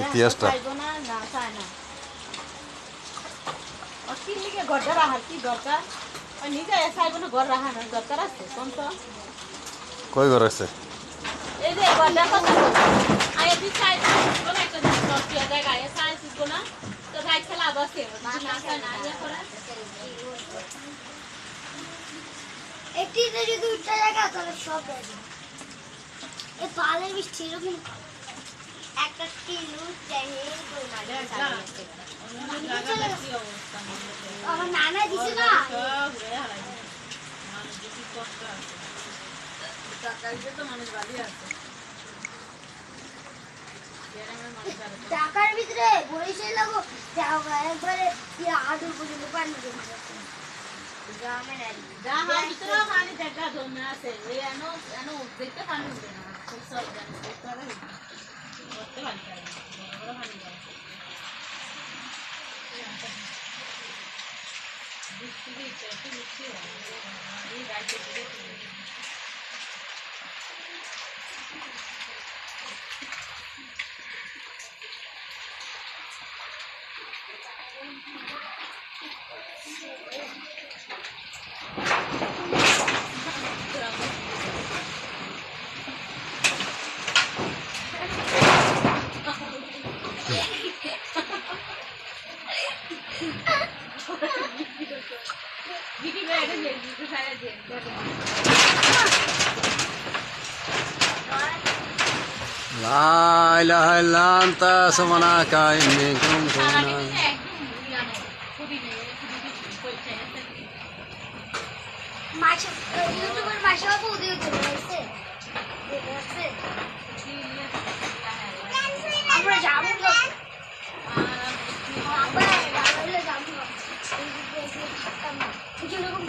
ইতিহাসটা চাইবো না, না চায় না। ও কি লিখে ঘরটা রাখার কি দরকার? ও নিজে চাইবো না, ঘর রাখানোর দরকার আছে কোন তো? কই ঘর আছে? এই যে ঘরটা কথা বলো, আগে তুই চাইছিস কোনো একটা জিনিস নষ্ট হয়ে যায়, আগে চাইছিস না তো ভাই খেলা বসে না চায় না ইয়ে করে। একটিতে যদি উঠতে জায়গা তাহলে সব যাবে। এই পালের বৃষ্টি এরকম একটা কিলো চাইলে আমার নানা দিছে না টাকার ভিতরে বরিশাল লাগো যাও একবারে আদর পর্যন্ত পানি জমে যাচ্ছে যাহার ভিতরেও পানি দেখা জমে আছে, এই এনো এনো দেখতে পানি উঠে না, খুব সব জানি করতে পারে করতে পারি বড় পানি বৃষ্টি দিচ্ছে একটু বৃষ্টি হয় এই রাইতে لا إله إلا أنت سبحانك إني كنت من মাসে ইউটিউবের মাসে বৌদি চলে গেছে আমরা যাবো না আমরা যাবো না যেরকম